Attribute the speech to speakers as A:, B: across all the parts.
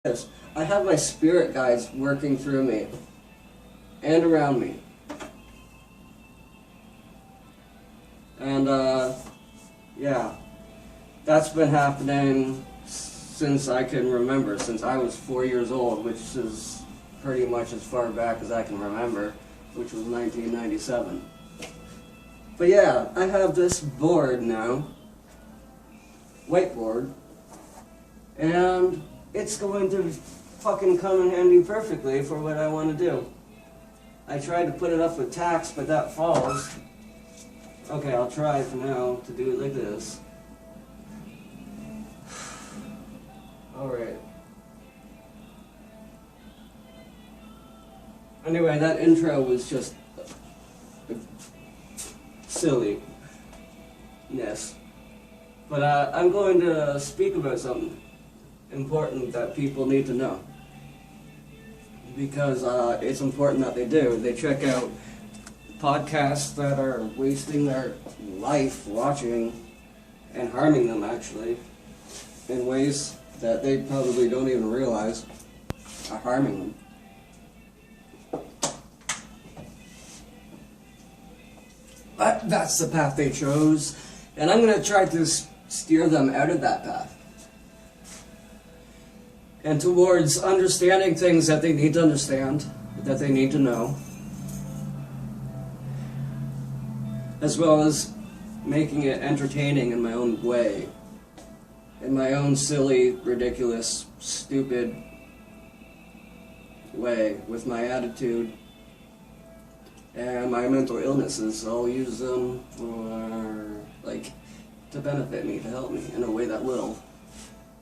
A: Yes, I have my spirit guides working through me and around me. And, yeah, that's been happening since I can remember, since I was 4 years old, which is pretty much as far back as I can remember, which was 1997. But yeah, I have this board now, whiteboard, and it's going to fucking come in handy perfectly for what I want to do. I tried to put it up with tacks, but that falls. Okay, I'll try for now to do it like this. Alright. Anyway, that intro was just silliness. But I'm going to speak about something important that people need to know. Because it's important that they do. They check out podcasts that are wasting their life watching and harming them, actually, in ways that they probably don't even realize are harming them. But that's the path they chose, and I'm going to try to steer them out of that path and towards understanding things that they need to understand, that they need to know, as well as making it entertaining in my own way, in my own silly, ridiculous, stupid way, with my attitude and my mental illnesses. I'll use them for, to benefit me, to help me in a way that will.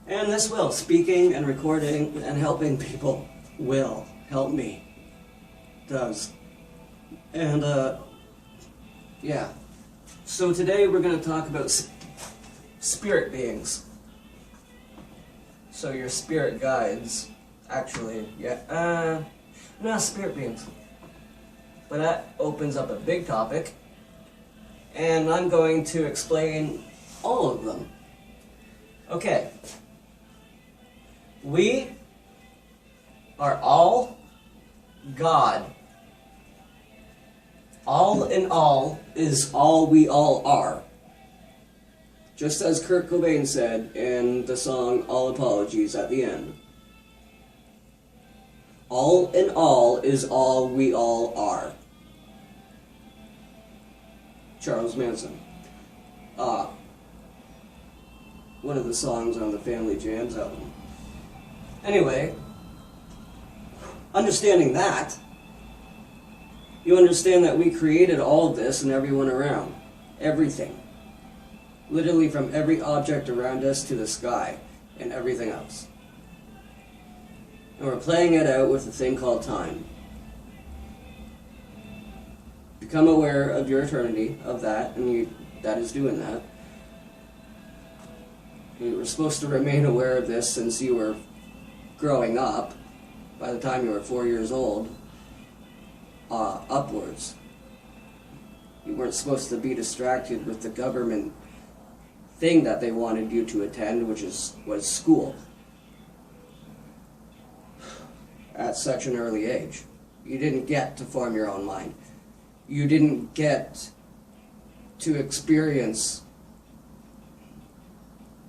A: And this will. Speaking and recording and helping people will help me. Does. And, yeah. So today we're going to talk about spirit beings. So your spirit guides, actually, yeah. No, spirit beings. But that opens up a big topic. And I'm going to explain all of them. Okay. We are all God. All in all is all we all are. Just as Kurt Cobain said in the song All Apologies at the end. All in all is all we all are. Charles Manson. One of the songs on the Family Jams album. Anyway, understanding that, you understand that we created all of this and everyone around. Everything. Literally from every object around us to the sky and everything else. And we're playing it out with a thing called time. Become aware of your eternity, of that, and that is doing that. You were supposed to remain aware of this since you were growing up, by the time you were 4 years old, upwards. You weren't supposed to be distracted with the government thing that they wanted you to attend, which was school. At such an early age. You didn't get to form your own mind. You didn't get to experience,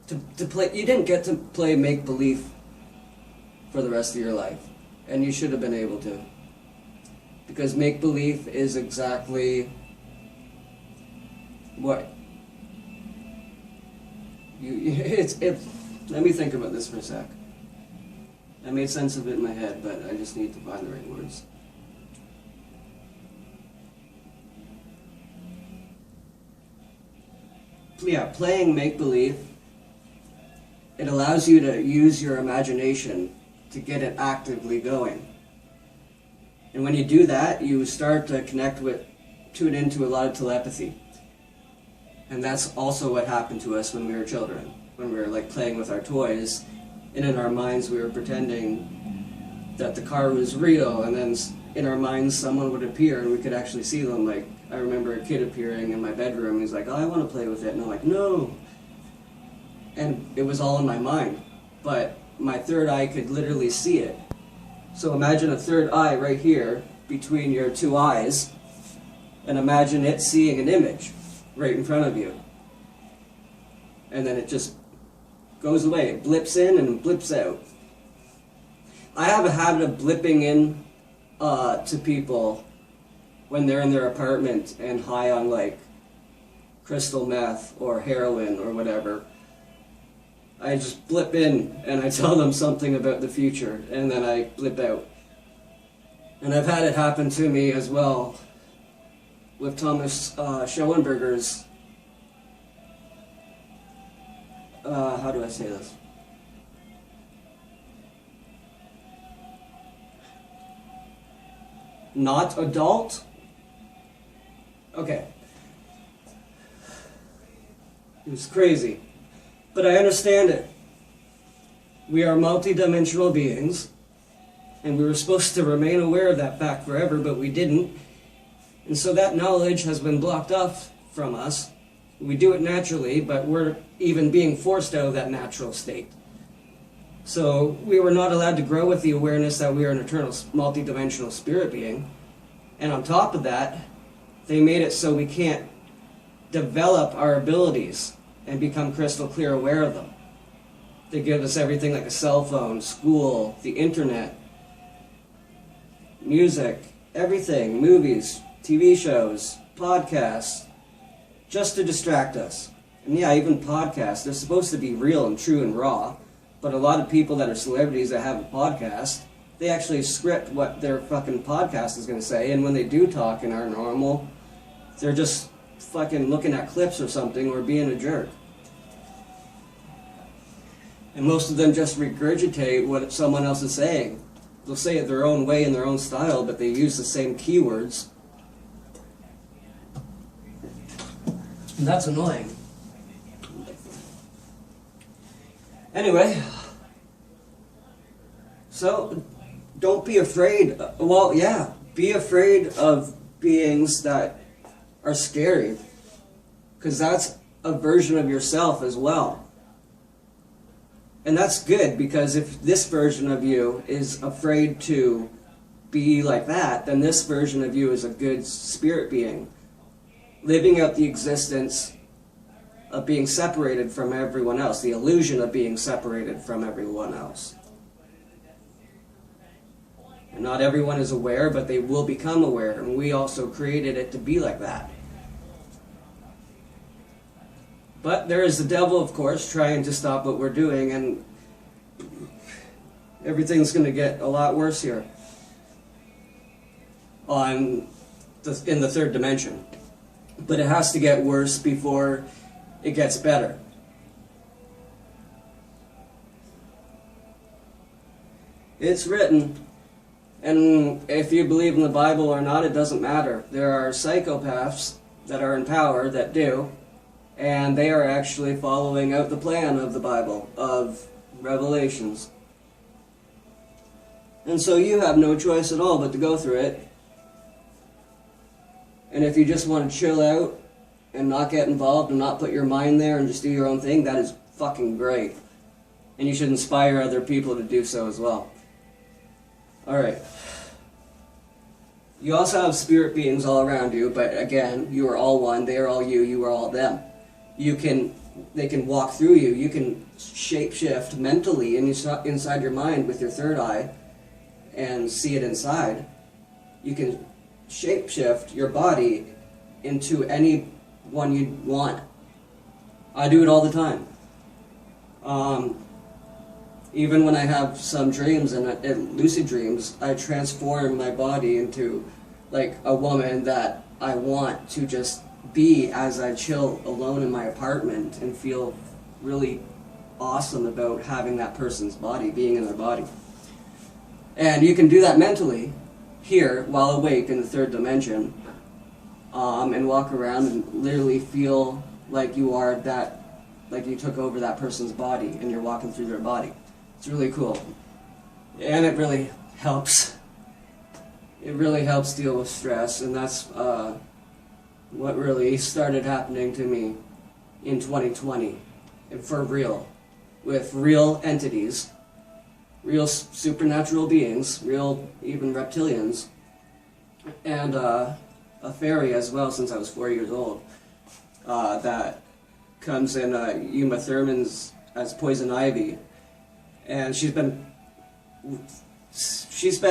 A: to play, you didn't get to play make-believe for the rest of your life. And you should have been able to. Because make-believe is exactly what let me think about this for a sec. I made sense of it in my head, but I just need to find the right words. Yeah, playing make-believe, it allows you to use your imagination to get it actively going. And when you do that, you start to tune into a lot of telepathy. And that's also what happened to us when we were children. When we were playing with our toys, and in our minds we were pretending that the car was real, and then in our minds someone would appear and we could actually see them. I remember a kid appearing in my bedroom, and he's like, "Oh, I want to play with it," and I'm like, "No." And it was all in my mind. But my third eye could literally see it. So imagine a third eye right here between your two eyes, and imagine it seeing an image right in front of you. And then it just goes away. It blips in and blips out. I have a habit of blipping in to people when they're in their apartment and high on like crystal meth or heroin or whatever. I just blip in and I tell them something about the future, and then I blip out. And I've had it happen to me as well with Thomas Schoenberger's, how do I say this? Not adult? Okay. It was crazy. But I understand it. We are multidimensional beings, and we were supposed to remain aware of that fact forever, but we didn't. And so that knowledge has been blocked off from us. We do it naturally, but we're even being forced out of that natural state. So we were not allowed to grow with the awareness that we are an eternal multidimensional spirit being. And on top of that, they made it so we can't develop our abilities and become crystal clear aware of them. They give us everything like a cell phone, school, the internet, music, everything, movies, TV shows, podcasts, just to distract us. And yeah, even podcasts, they're supposed to be real and true and raw, but a lot of people that are celebrities that have a podcast, they actually script what their fucking podcast is going to say, and when they do talk and are normal, they're just fucking looking at clips or something or being a jerk. And most of them just regurgitate what someone else is saying. They'll say it their own way in their own style, but they use the same keywords. And that's annoying. Anyway, so don't be afraid. Well, yeah, be afraid of beings that are scary, because that's a version of yourself as well. And that's good, because if this version of you is afraid to be like that, then this version of you is a good spirit being, living out the existence of being separated from everyone else, the illusion of being separated from everyone else. And not everyone is aware, but they will become aware, and we also created it to be like that. But there is the devil, of course, trying to stop what we're doing, and everything's going to get a lot worse here in the third dimension. But it has to get worse before it gets better. It's written, and if you believe in the Bible or not, it doesn't matter. There are psychopaths that are in power that do, and they are actually following out the plan of the Bible, of Revelations. And so you have no choice at all but to go through it. And if you just want to chill out and not get involved and not put your mind there and just do your own thing, that is fucking great. And you should inspire other people to do so as well. Alright. You also have spirit beings all around you, but again, you are all one, they are all you, you are all them. They can walk through you, you can shape-shift mentally inside your mind with your third eye and see it inside. You can shape-shift your body into anyone you want. I do it all the time. Even when I have some dreams and lucid dreams, I transform my body into like a woman that I want to just be as I chill alone in my apartment and feel really awesome about having that person's body, being in their body. And you can do that mentally here while awake in the third dimension, and walk around and literally feel like you are that, like you took over that person's body and you're walking through their body. It's really cool. And it really helps. It really helps deal with stress, and that's what really started happening to me in 2020, and for real, with real entities real supernatural beings, real even reptilians, and a fairy as well since I was 4 years old, that comes in Uma Thurman's as Poison Ivy, and she's been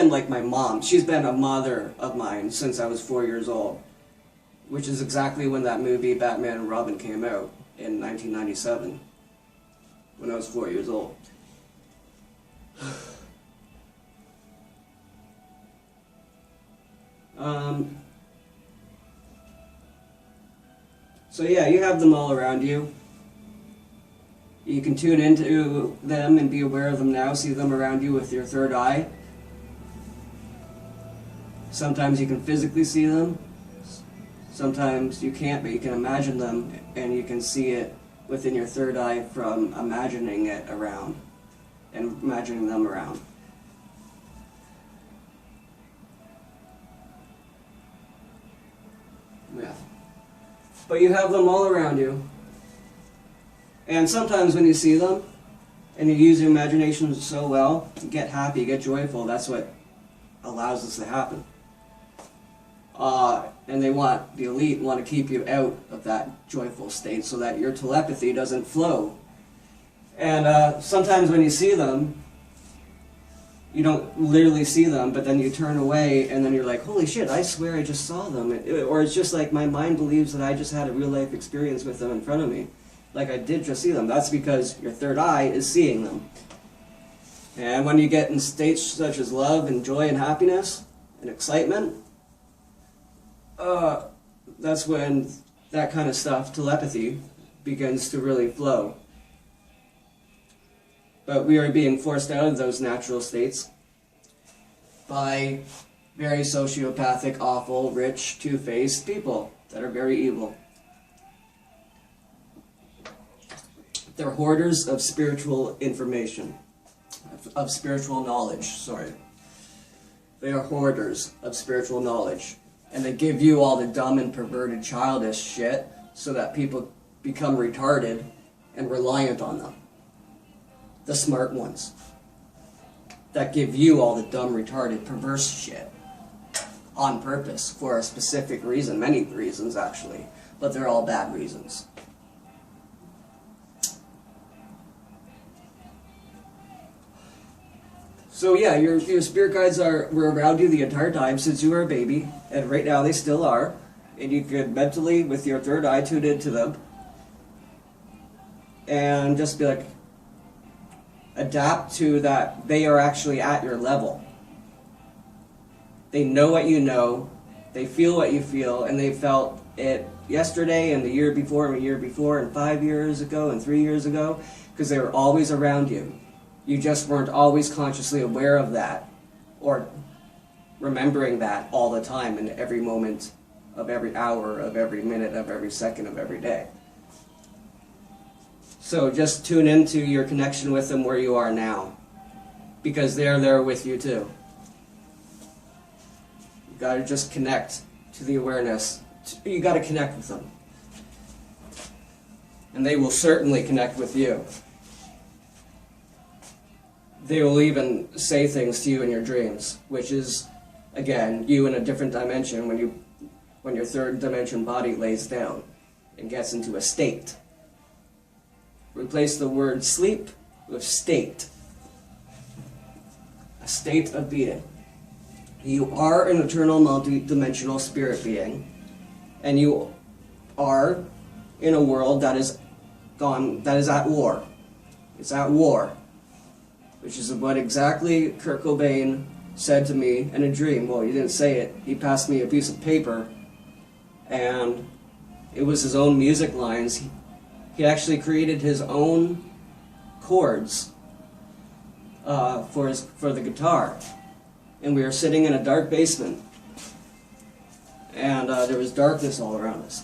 A: like my mom. She's been a mother of mine since I was 4 years old, which is exactly when that movie Batman and Robin came out in 1997, when I was 4 years old. So yeah, you have them all around you. You can tune into them and be aware of them now, see them around you with your third eye. Sometimes you can physically see them, sometimes you can't, but you can imagine them and you can see it within your third eye from imagining it around and imagining them around. Yeah. But you have them all around you. And sometimes when you see them, and you use your imagination so well, you get happy, you get joyful. That's what allows this to happen. And the elite want to keep you out of that joyful state so that your telepathy doesn't flow. And sometimes when you see them, you don't literally see them, but then you turn away and then you're like, holy shit, I swear I just saw them. Or it's just like my mind believes that I just had a real life experience with them in front of me. Like I did just see them. That's because your third eye is seeing them. And when you get in states such as love and joy and happiness and excitement, that's when that kind of stuff, telepathy, begins to really flow. But we are being forced out of those natural states by very sociopathic, awful, rich, two-faced people that are very evil. They're hoarders of spiritual information, of spiritual knowledge, sorry. They are hoarders of spiritual knowledge. And they give you all the dumb and perverted childish shit so that people become retarded and reliant on them. The smart ones that give you all the dumb, retarded, perverse shit on purpose for a specific reason, many reasons actually, but they're all bad reasons. So yeah, your spirit guides were around you the entire time since you were a baby, and right now they still are, and you could mentally, with your third eye, tune into them, and just be like, adapt to that they are actually at your level. They know what you know, they feel what you feel, and they felt it yesterday and the year before and the year before and 5 years ago and 3 years ago, because they were always around you. You just weren't always consciously aware of that or remembering that all the time in every moment of every hour, of every minute, of every second, of every day. So just tune into your connection with them where you are now, because they're there with you too. You gotta just connect to the awareness. You gotta connect with them. And they will certainly connect with you. They will even say things to you in your dreams, which is, again, you in a different dimension when your third dimension body lays down and gets into a state. Replace the word sleep with state. A state of being. You are an eternal multi-dimensional spirit being, and you are in a world that is at war. It's at war. Which is what exactly Kurt Cobain said to me in a dream. Well, he didn't say it. He passed me a piece of paper, and it was his own music lines. He actually created his own chords for the guitar. And we were sitting in a dark basement, and there was darkness all around us.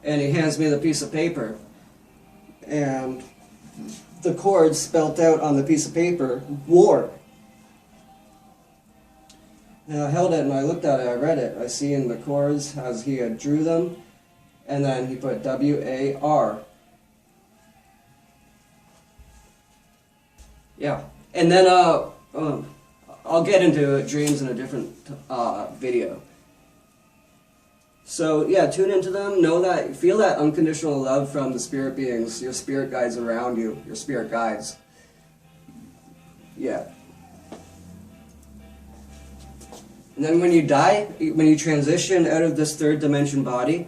A: And he hands me the piece of paper, and the chords spelt out on the piece of paper, war. And I held it and I looked at it, I read it. I see in the chords as he had drew them, and then he put W-A-R. Yeah. And then I'll get into dreams in a different video. So yeah, tune into them. Know that, feel that unconditional love from the spirit beings, your spirit guides around you, your spirit guides. Yeah. And then when you die, when you transition out of this third dimension body,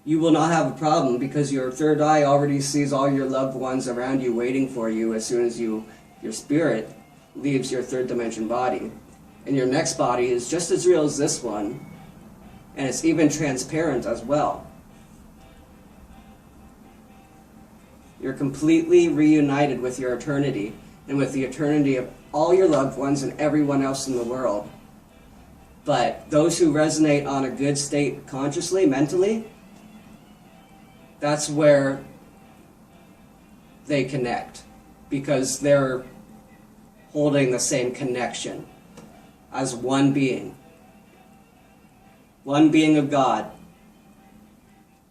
A: you will not have a problem because your third eye already sees all your loved ones around you waiting for you as soon as your spirit leaves your third dimension body. And your next body is just as real as this one, and it's even transparent as well. You're completely reunited with your eternity and with the eternity of all your loved ones and everyone else in the world. But those who resonate on a good state consciously, mentally, that's where they connect, because they're holding the same connection as one being of God,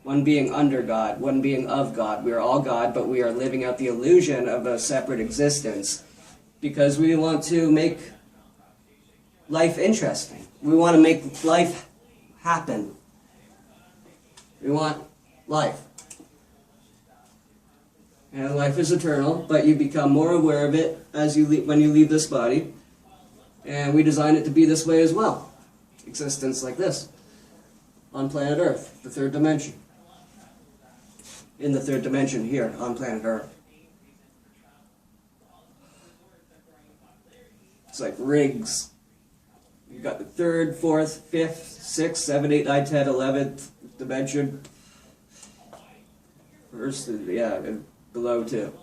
A: one being under God, one being of God. We are all God, but we are living out the illusion of a separate existence because we want to make life interesting. We want to make life happen. We want life. And life is eternal, but you become more aware of it as you when you leave this body. And we designed it to be this way as well. Existence like this. On planet Earth, the third dimension. In the third dimension here, on planet Earth. It's like rigs. You've got the third, fourth, fifth, sixth, 7, 8, 9, 10, 11th dimension. First, yeah, and below too.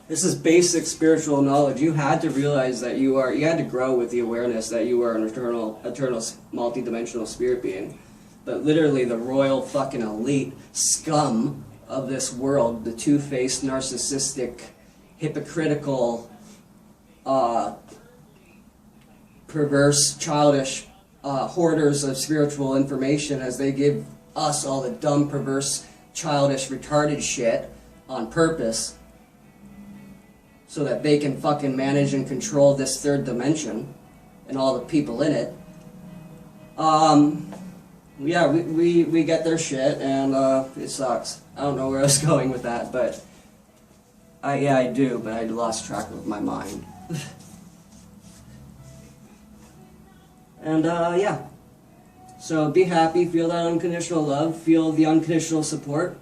A: This is basic spiritual knowledge. You had to realize that you had to grow with the awareness that you are an eternal, multi-dimensional spirit being. But literally the royal fucking elite scum of this world, the two-faced, narcissistic, hypocritical, perverse, childish hoarders of spiritual information, as they give us all the dumb, perverse, childish, retarded shit on purpose so that they can fucking manage and control this third dimension and all the people in it. Yeah, we get their shit, and it sucks. I don't know where I was going with that, but yeah, I do, but I lost track of my mind. And yeah, so be happy, feel that unconditional love, feel the unconditional support.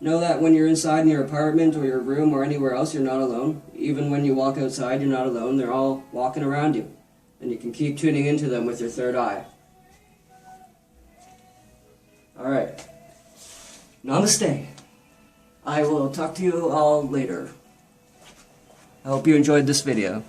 A: Know that when you're inside in your apartment or your room or anywhere else, you're not alone. Even when you walk outside, you're not alone. They're all walking around you, and you can keep tuning into them with your third eye. Alright, namaste. I will talk to you all later. I hope you enjoyed this video.